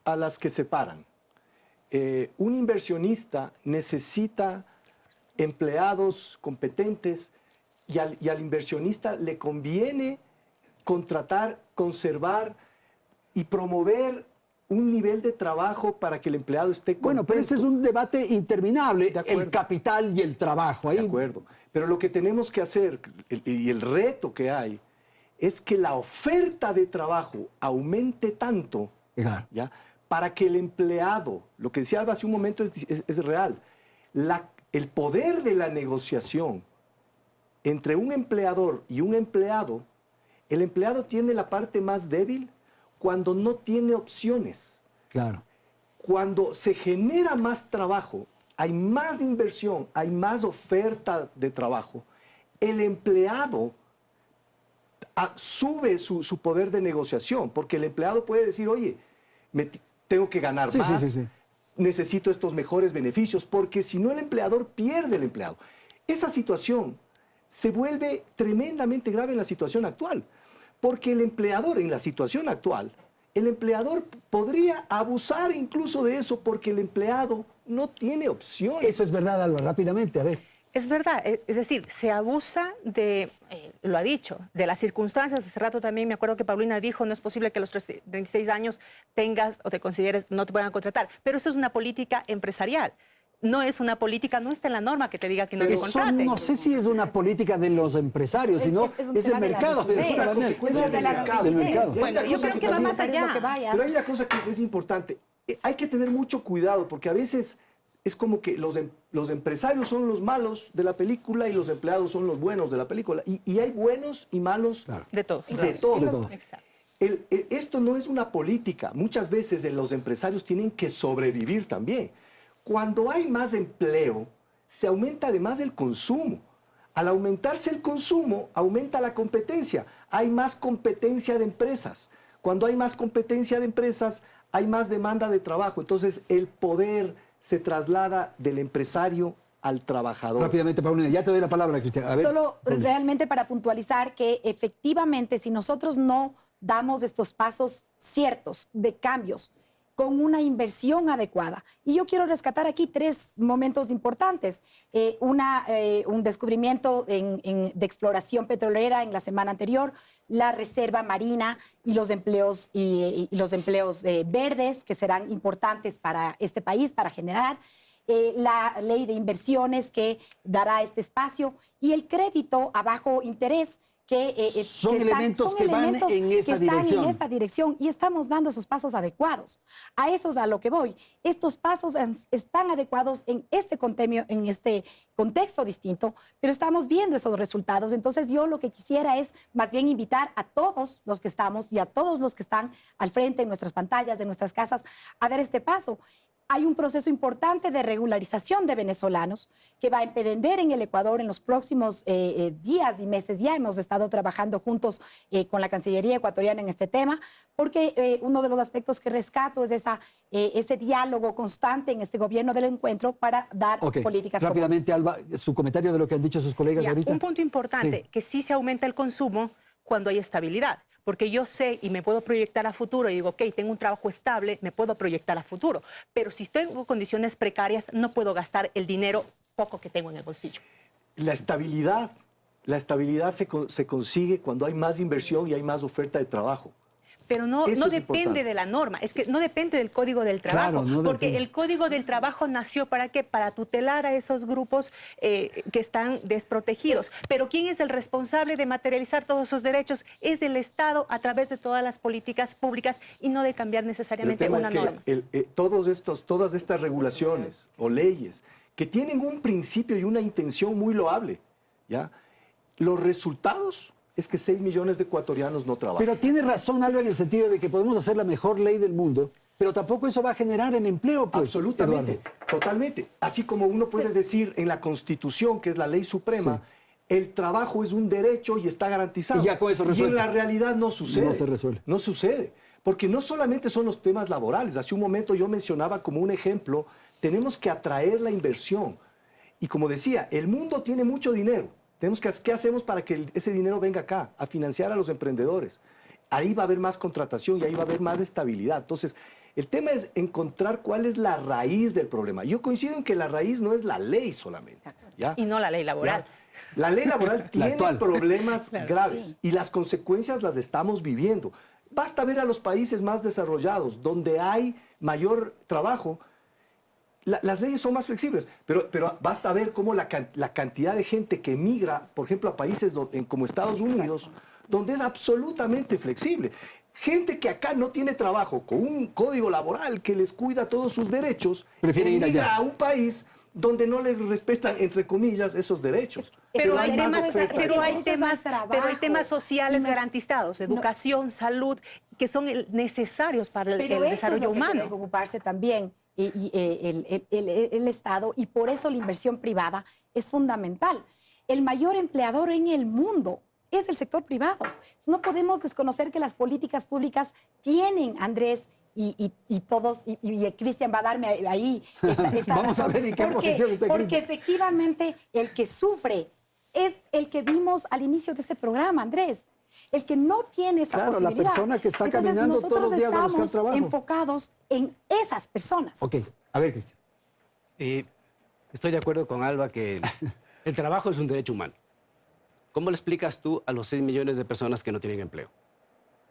a las que separan. Un inversionista necesita empleados competentes y al inversionista le conviene contratar, conservar y promover un nivel de trabajo para que el empleado esté contento. Bueno, pero ese es un debate interminable, el capital y el trabajo. Ahí... De acuerdo, pero lo que tenemos que hacer y el reto que hay es que la oferta de trabajo aumente tanto, ¿ya? Para que el empleado, lo que decía Alba hace un momento es real, el poder de la negociación entre un empleador y un empleado, el empleado tiene la parte más débil cuando no tiene opciones. Claro. Cuando se genera más trabajo, hay más inversión, hay más oferta de trabajo, el empleado sube su poder de negociación, porque el empleado puede decir, oye, tengo que ganar más, necesito estos mejores beneficios, porque si no el empleador pierde el empleado. Esa situación se vuelve tremendamente grave en la situación actual. Porque el empleador, en la situación actual, el empleador podría abusar incluso de eso porque el empleado no tiene opciones. Eso es verdad, Alba, rápidamente, a ver. Es verdad, es decir, se abusa de, lo ha dicho, de las circunstancias. Hace rato también me acuerdo que Paulina dijo, no es posible que a los 36 años tengas o te consideres, no te puedan contratar. Pero eso es una política empresarial. no es una política, no está en la norma que te diga que no te Eso contraten. no sé si es una política de los empresarios, sino es el mercado. Es una consecuencia del mercado. Bueno, yo creo que va más allá. Pero hay una cosa que es importante. Hay que tener mucho cuidado porque a veces es como que los empresarios son los malos de la película y los empleados son los buenos de la película. Y hay buenos y malos De todo. de todo. Exacto. Esto no es una política. Muchas veces los empresarios tienen que sobrevivir también. Cuando hay más empleo, se aumenta además el consumo. Al aumentarse el consumo, aumenta la competencia. Hay más competencia de empresas. Cuando hay más competencia de empresas, hay más demanda de trabajo. Entonces, el poder se traslada del empresario al trabajador. Rápidamente, Paulina, ya te doy la palabra, Cristian. A ver, Solo Paulina. realmente para puntualizar que efectivamente si nosotros no damos estos pasos ciertos de cambios con una inversión adecuada. Y yo quiero rescatar aquí 3 momentos importantes. Un descubrimiento de exploración petrolera en la semana anterior, la reserva marina y los empleos, verdes que serán importantes para este país, para generar la ley de inversiones que dará este espacio y el crédito a bajo interés son elementos que van en esa dirección. En esta dirección y estamos dando esos pasos adecuados. A eso es a lo que voy. Estos pasos están adecuados en este contexto distinto, pero estamos viendo esos resultados. Entonces yo lo que quisiera es más bien invitar a todos los que estamos y a todos los que están al frente en nuestras pantallas, de nuestras casas, a dar este paso. Hay un proceso importante de regularización de venezolanos que va a emprender en el Ecuador en los próximos días y meses. Ya hemos estado trabajando juntos con la Cancillería ecuatoriana en este tema, porque uno de los aspectos que rescato es ese diálogo constante en este gobierno del encuentro para dar políticas rápidamente, comunes. Alba, su comentario de lo que han dicho sus colegas ahorita. Un punto importante, que sí se aumenta el consumo cuando hay estabilidad. Porque yo sé y me puedo proyectar a futuro y digo, ok, tengo un trabajo estable, me puedo proyectar a futuro. Pero si estoy en condiciones precarias, no puedo gastar el dinero poco que tengo en el bolsillo. La estabilidad se consigue cuando hay más inversión y hay más oferta de trabajo. Pero no depende de la norma, es que no depende del Código del Trabajo, porque el Código del Trabajo nació ¿para qué? Para tutelar a esos grupos que están desprotegidos. Pero ¿quién es el responsable de materializar todos esos derechos? Es el Estado a través de todas las políticas públicas y no de cambiar necesariamente una norma. Todas estas regulaciones o leyes que tienen un principio y una intención muy loable, ¿ya? Los resultados es que 6 millones de ecuatorianos no trabajan. Pero tiene razón, Alba, en el sentido de que podemos hacer la mejor ley del mundo, pero tampoco eso va a generar en empleo, pues. Absolutamente, Eduardo. totalmente. Así como uno puede decir en la Constitución, que es la ley suprema, el trabajo es un derecho y está garantizado. Y ya con eso resuelto. Y en la realidad no sucede. No se resuelve. No sucede. Porque no solamente son los temas laborales. Hace un momento yo mencionaba como un ejemplo, tenemos que atraer la inversión. Y como decía, el mundo tiene mucho dinero. ¿Qué hacemos para que ese dinero venga acá, a financiar a los emprendedores? Ahí va a haber más contratación y ahí va a haber más estabilidad. Entonces, el tema es encontrar cuál es la raíz del problema. Yo coincido en que la raíz no es la ley solamente, ¿ya? Y no la ley laboral. ¿Ya? La ley laboral tiene problemas graves y las consecuencias las estamos viviendo. Basta ver a los países más desarrollados, donde hay mayor trabajo. Las leyes son más flexibles, pero basta ver cómo la cantidad de gente que emigra, por ejemplo, a países como Estados Unidos, donde es absolutamente flexible. Gente que acá no tiene trabajo, con un código laboral que les cuida todos sus derechos, prefieren ir allá a un país donde no les respetan, entre comillas, esos derechos. Pero hay temas sociales garantizados, educación, salud, que son necesarios para el desarrollo humano. Tiene que ocuparse también el Estado, y por eso la inversión privada es fundamental. El mayor empleador en el mundo es el sector privado. Entonces, no podemos desconocer que las políticas públicas tienen, Andrés, y todos, y Cristian va a darme ahí esta Vamos a ver en qué posición está Cristian. Porque efectivamente el que sufre es el que vimos al inicio de este programa, Andrés. El que no tiene esa posibilidad. La persona que está caminando todos los días a buscar trabajo. Enfocados en esas personas. Ok, a ver, Cristian. Estoy de acuerdo con Alba que el trabajo es un derecho humano. ¿Cómo le explicas tú a los 6 millones de personas que no tienen empleo?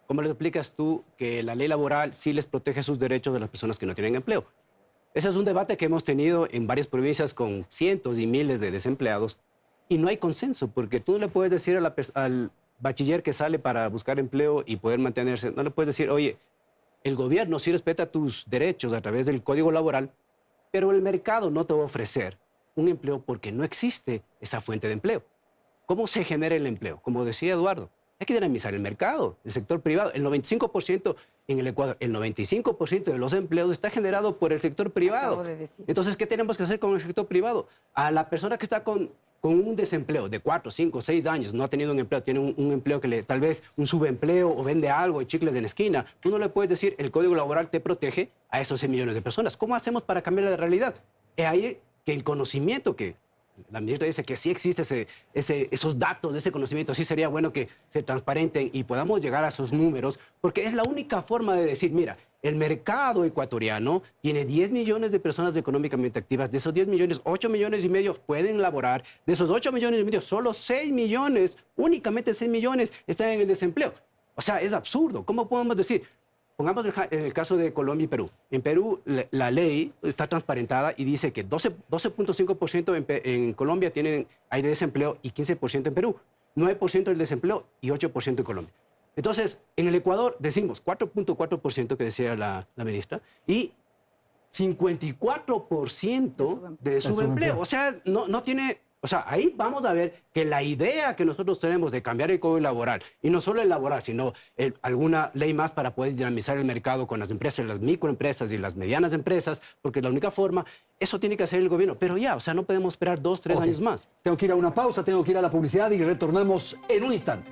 ¿Cómo le explicas tú que la ley laboral sí les protege sus derechos de las personas que no tienen empleo? Ese es un debate que hemos tenido en varias provincias con cientos y miles de desempleados y no hay consenso, porque tú no le puedes decir al bachiller que sale para buscar empleo y poder mantenerse, no le puedes decir, oye, el gobierno sí respeta tus derechos a través del Código Laboral, pero el mercado no te va a ofrecer un empleo porque no existe esa fuente de empleo. ¿Cómo se genera el empleo? Como decía Eduardo, hay que dinamizar el mercado, el sector privado. El 95% en el Ecuador, el 95% de los empleos está generado por el sector privado. Entonces, ¿qué tenemos que hacer con el sector privado? A la persona que está con un desempleo de 4, 5, 6 años, no ha tenido un empleo, tiene un empleo que tal vez un subempleo o vende algo de chicles en la esquina, tú no le puedes decir el Código Laboral te protege a esos 6 millones de personas. ¿Cómo hacemos para cambiar la realidad? Es ahí que el conocimiento que la ministra dice que sí existe esos datos, ese conocimiento, sí sería bueno que se transparenten y podamos llegar a esos números, porque es la única forma de decir, mira, el mercado ecuatoriano tiene 10 millones de personas económicamente activas, de esos 10 millones, 8 millones y medio pueden laborar, de esos 8 millones y medio, solo 6 millones, únicamente 6 millones están en el desempleo. O sea, es absurdo. ¿Cómo podemos decir? Pongamos el caso de Colombia y Perú. En Perú, la ley está transparentada y dice que 12.5% en Colombia hay de desempleo y 15% en Perú. 9% del desempleo y 8% en Colombia. Entonces, en el Ecuador decimos 4.4% que decía la ministra y 54% de subempleo. O sea, no tiene... O sea, ahí vamos a ver que la idea que nosotros tenemos de cambiar el Código Laboral, y no solo el laboral, sino alguna ley más para poder dinamizar el mercado con las empresas, las microempresas y las medianas empresas, porque es la única forma, eso tiene que hacer el gobierno. Pero ya, o sea, no podemos esperar 2, 3 años más. Tengo que ir a una pausa, tengo que ir a la publicidad y retornamos en un instante.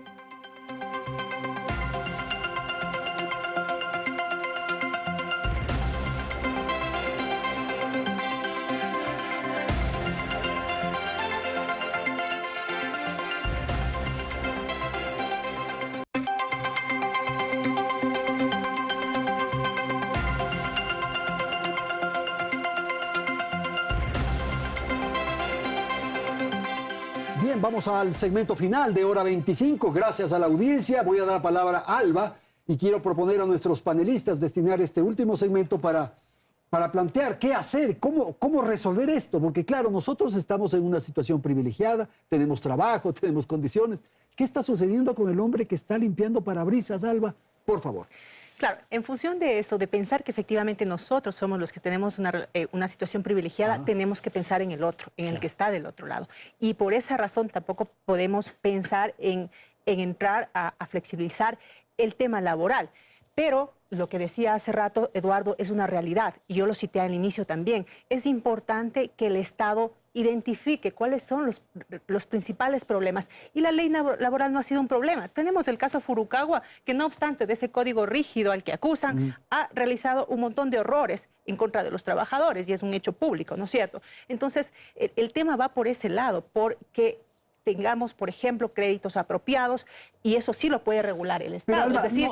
Bien, vamos al segmento final de Hora 25. Gracias a la audiencia. Voy a dar la palabra a Alba y quiero proponer a nuestros panelistas destinar este último segmento para plantear qué hacer, cómo resolver esto. Porque claro, nosotros estamos en una situación privilegiada, tenemos trabajo, tenemos condiciones. ¿Qué está sucediendo con el hombre que está limpiando parabrisas, Alba? Por favor. Claro, en función de esto, de pensar que efectivamente nosotros somos los que tenemos una situación privilegiada, tenemos que pensar en el otro, en el que está del otro lado. Y por esa razón tampoco podemos pensar en entrar a flexibilizar el tema laboral. Pero lo que decía hace rato Eduardo es una realidad, y yo lo cité al inicio también. Es importante que el Estado identifique cuáles son los principales problemas. Y la ley laboral no ha sido un problema. Tenemos el caso Furukawa, que no obstante de ese código rígido al que acusan, ha realizado un montón de horrores en contra de los trabajadores, y es un hecho público, ¿no es cierto? Entonces, el tema va por ese lado, porque tengamos, por ejemplo, créditos apropiados, y eso sí lo puede regular el Estado. Pero, Alba, es decir,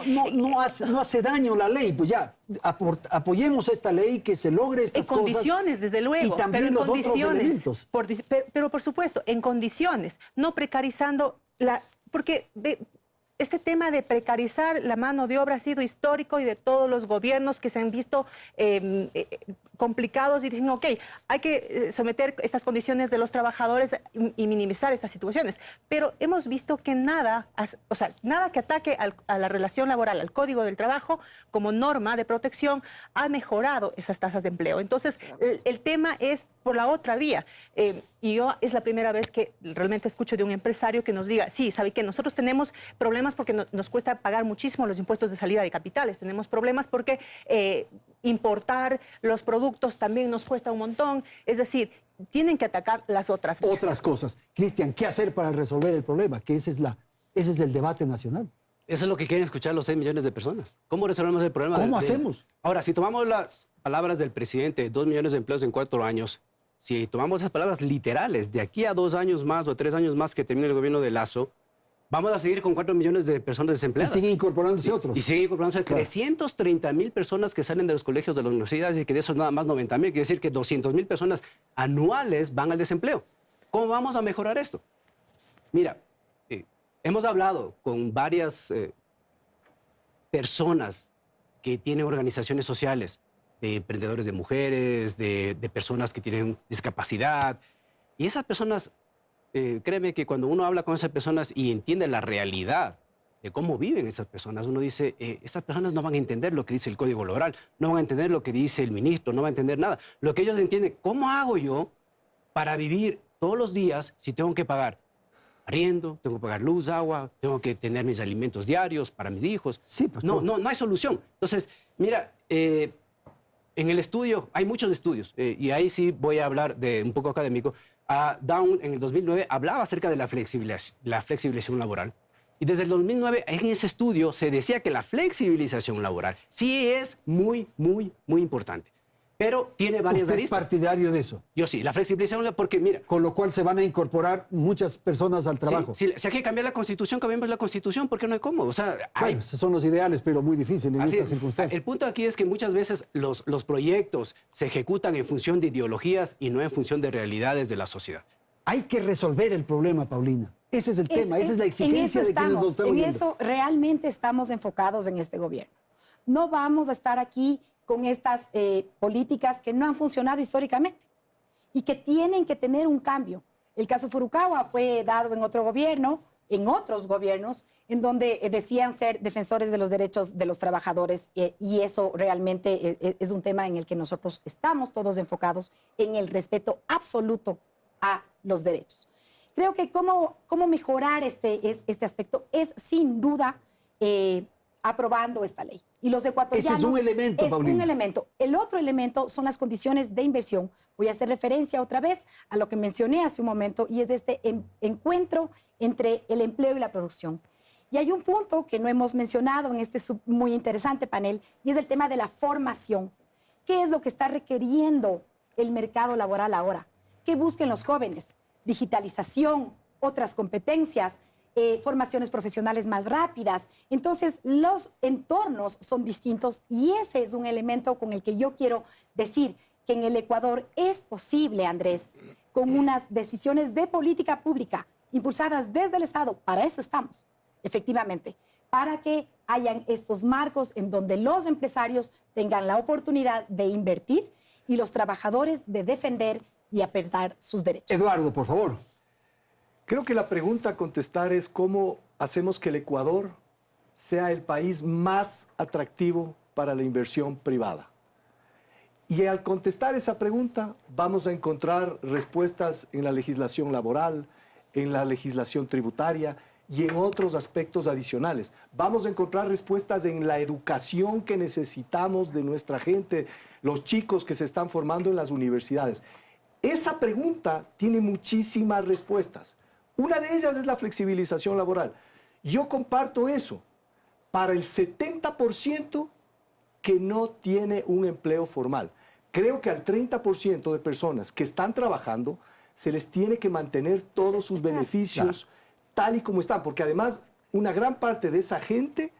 no hace daño la ley, pues ya, apoyemos esta ley, que se logre estas cosas. En condiciones, desde luego, y también pero en los condiciones, otros elementos. pero por supuesto, en condiciones, no precarizando porque este tema de precarizar la mano de obra ha sido histórico y de todos los gobiernos que se han visto complicados y dicen, ok, hay que someter estas condiciones de los trabajadores y minimizar estas situaciones. Pero hemos visto que nada que ataque a la relación laboral, al Código del Trabajo, como norma de protección, ha mejorado esas tasas de empleo. Entonces, el tema es por la otra vía. Y yo es la primera vez que realmente escucho de un empresario que nos diga, sí, ¿sabe qué? Nosotros tenemos problemas porque nos cuesta pagar muchísimo los impuestos de salida de capitales. Tenemos problemas porque importar los productos también nos cuesta un montón. Es decir, tienen que atacar las otras vías. Otras cosas. Cristian, ¿qué hacer para resolver el problema? Que ese es el debate nacional. Eso es lo que quieren escuchar los 6 millones de personas. ¿Cómo resolvemos el problema? ¿Cómo hacemos? Ahora, si tomamos las palabras del presidente, 2 millones de empleos en 4 años, si tomamos esas palabras literales, de aquí a 2 años más o 3 años más que termine el gobierno de Lazo, vamos a seguir con 4 millones de personas desempleadas. Y siguen incorporándose otros. Y siguen incorporándose 330,000 personas que salen de los colegios de las universidades, y que de esos nada más 90,000, quiere decir que 200,000 personas anuales van al desempleo. ¿Cómo vamos a mejorar esto? Mira, hemos hablado con varias personas que tienen organizaciones sociales de emprendedores de mujeres, de personas que tienen discapacidad. Y esas personas, créeme que cuando uno habla con esas personas y entiende la realidad de cómo viven esas personas, uno dice, estas personas no van a entender lo que dice el Código Laboral, no van a entender lo que dice el ministro, no van a entender nada. Lo que ellos entienden, ¿cómo hago yo para vivir todos los días si tengo que pagar arriendo, tengo que pagar luz, agua, tengo que tener mis alimentos diarios para mis hijos? Sí, pues no hay solución. Entonces, mira, en el estudio, hay muchos estudios, y ahí sí voy a hablar de un poco académico. Down en el 2009 hablaba acerca de la flexibilización laboral. Y desde el 2009, en ese estudio, se decía que la flexibilización laboral sí es muy, muy, muy importante. Pero tiene varias ¿Usted es aristas. partidario de eso? Yo sí, la flexibilización, porque mira... Con lo cual se van a incorporar muchas personas al trabajo. Sí, si hay que cambiar la Constitución, cambiemos la Constitución, porque no hay cómo. O sea, bueno, esos son los ideales, pero muy difícil en estas circunstancias. El punto aquí es que muchas veces los proyectos se ejecutan en función de ideologías y no en función de realidades de la sociedad. Hay que resolver el problema, Paulina. Ese es el tema, esa es la exigencia de quienes nos están oyendo. En eso realmente estamos enfocados en este gobierno. No vamos a estar aquí con estas políticas que no han funcionado históricamente y que tienen que tener un cambio. El caso Furukawa fue dado en otro gobierno, en otros gobiernos, en donde decían ser defensores de los derechos de los trabajadores, y eso realmente es un tema en el que nosotros estamos todos enfocados en el respeto absoluto a los derechos. Creo que cómo mejorar este aspecto es sin duda aprobando esta ley. Y los ecuatorianos... Ese es un elemento, Paulina. Es un elemento. El otro elemento son las condiciones de inversión. Voy a hacer referencia otra vez a lo que mencioné hace un momento, y es este encuentro entre el empleo y la producción. Y hay un punto que no hemos mencionado en este muy interesante panel, y es el tema de la formación. ¿Qué es lo que está requiriendo el mercado laboral ahora? ¿Qué busquen los jóvenes? Digitalización, otras competencias, formaciones profesionales más rápidas. Entonces, los entornos son distintos, y ese es un elemento con el que yo quiero decir que en el Ecuador es posible, Andrés, con unas decisiones de política pública impulsadas desde el Estado. Para eso estamos, efectivamente, para que hayan estos marcos en donde los empresarios tengan la oportunidad de invertir y los trabajadores de defender y apertar sus derechos. Eduardo, por favor. Creo que la pregunta a contestar es cómo hacemos que el Ecuador sea el país más atractivo para la inversión privada. Y al contestar esa pregunta vamos a encontrar respuestas en la legislación laboral, en la legislación tributaria y en otros aspectos adicionales. Vamos a encontrar respuestas en la educación que necesitamos de nuestra gente, los chicos que se están formando en las universidades. Esa pregunta tiene muchísimas respuestas. Una de ellas es la flexibilización laboral. Yo comparto eso para el 70% que no tiene un empleo formal. Creo que al 30% de personas que están trabajando se les tiene que mantener todos sus beneficios tal y como están, porque además una gran parte de esa gente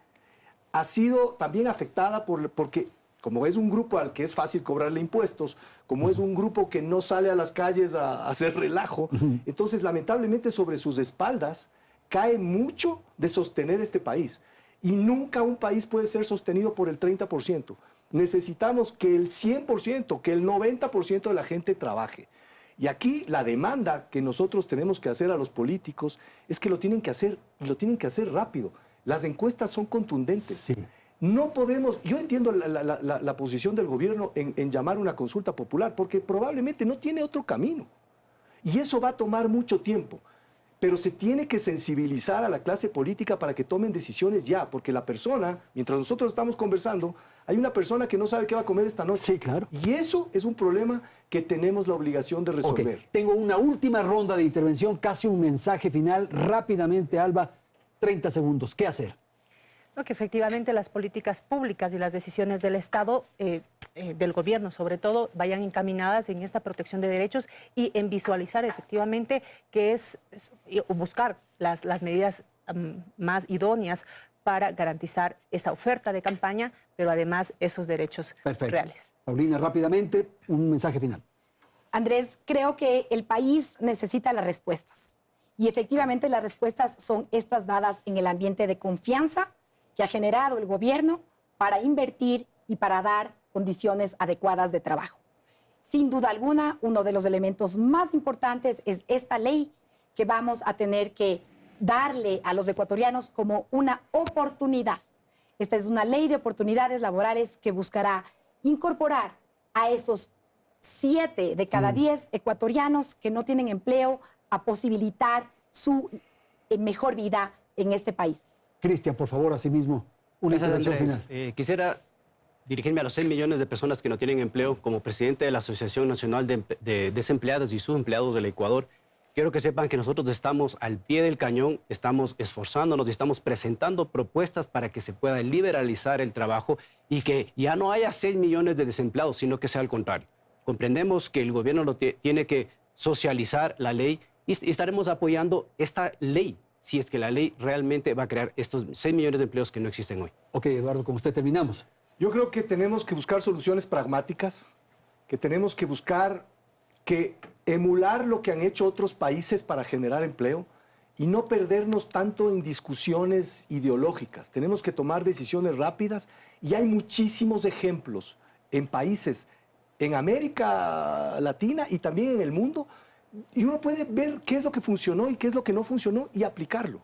ha sido también afectada porque como es un grupo al que es fácil cobrarle impuestos, como es un grupo que no sale a las calles a hacer relajo, entonces lamentablemente sobre sus espaldas cae mucho de sostener este país. Y nunca un país puede ser sostenido por el 30%. Necesitamos que el 100%, que el 90% de la gente trabaje. Y aquí la demanda que nosotros tenemos que hacer a los políticos es que lo tienen que hacer, y lo tienen que hacer rápido. Las encuestas son contundentes. Sí. No podemos, yo entiendo la posición del gobierno en llamar una consulta popular, porque probablemente no tiene otro camino. Y eso va a tomar mucho tiempo. Pero se tiene que sensibilizar a la clase política para que tomen decisiones ya, porque la persona, mientras nosotros estamos conversando, hay una persona que no sabe qué va a comer esta noche. Sí, claro. Y eso es un problema que tenemos la obligación de resolver. Okay. Tengo una última ronda de intervención, casi un mensaje final. Rápidamente, Alba, 30 segundos. ¿Qué hacer? No, que efectivamente las políticas públicas y las decisiones del Estado, del gobierno sobre todo, vayan encaminadas en esta protección de derechos y en visualizar efectivamente que es buscar las medidas más idóneas para garantizar esa oferta de campaña, pero además esos derechos reales. Paulina, rápidamente, un mensaje final. Andrés, creo que el país necesita las respuestas. Y efectivamente las respuestas son estas dadas en el ambiente de confianza que ha generado el gobierno para invertir y para dar condiciones adecuadas de trabajo. Sin duda alguna, uno de los elementos más importantes es esta ley que vamos a tener que darle a los ecuatorianos como una oportunidad. Esta es una ley de oportunidades laborales que buscará incorporar a esos 7 de cada 10 ecuatorianos que no tienen empleo a posibilitar su mejor vida en este país. Cristian, por favor, asimismo, una intervención final. Quisiera dirigirme a los 6 millones de personas que no tienen empleo como presidente de la Asociación Nacional de Desempleados y Subempleados del Ecuador. Quiero que sepan que nosotros estamos al pie del cañón, estamos esforzándonos y estamos presentando propuestas para que se pueda liberalizar el trabajo y que ya no haya 6 millones de desempleados, sino que sea al contrario. Comprendemos que el gobierno tiene que socializar la ley y estaremos apoyando esta ley, si es que la ley realmente va a crear estos 6 millones de empleos que no existen hoy. Ok, Eduardo, con usted terminamos. Yo creo que tenemos que buscar soluciones pragmáticas, que tenemos que buscar emular lo que han hecho otros países para generar empleo y no perdernos tanto en discusiones ideológicas. Tenemos que tomar decisiones rápidas y hay muchísimos ejemplos en países en América Latina y también en el mundo, y uno puede ver qué es lo que funcionó y qué es lo que no funcionó y aplicarlo.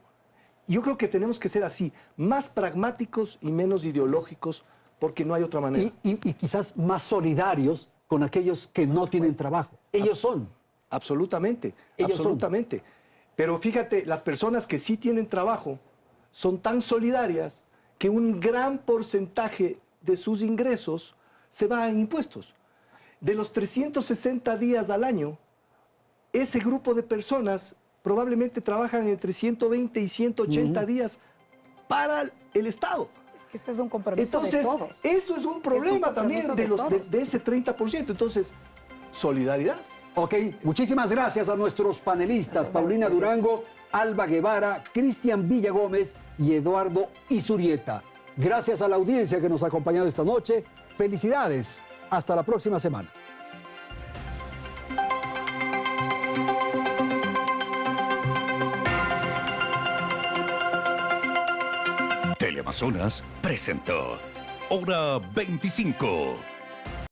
Y yo creo que tenemos que ser así, más pragmáticos y menos ideológicos, porque no hay otra manera. Y quizás más solidarios con aquellos que no tienen trabajo. Ellos son. Absolutamente, absolutamente. Pero fíjate, las personas que sí tienen trabajo son tan solidarias que un gran porcentaje de sus ingresos se va en impuestos. De los 360 días al año, ese grupo de personas probablemente trabajan entre 120 y 180 días para el Estado. Es que este es un compromiso de todos. Eso es un problema también de ese 30%. Entonces, solidaridad. Ok, muchísimas gracias a nuestros panelistas, Paulina Durango, Alba Guevara, Cristian Villagómez y Eduardo Izurieta. Gracias a la audiencia que nos ha acompañado esta noche. Felicidades. Hasta la próxima semana. Teleamazonas presentó Hora 25.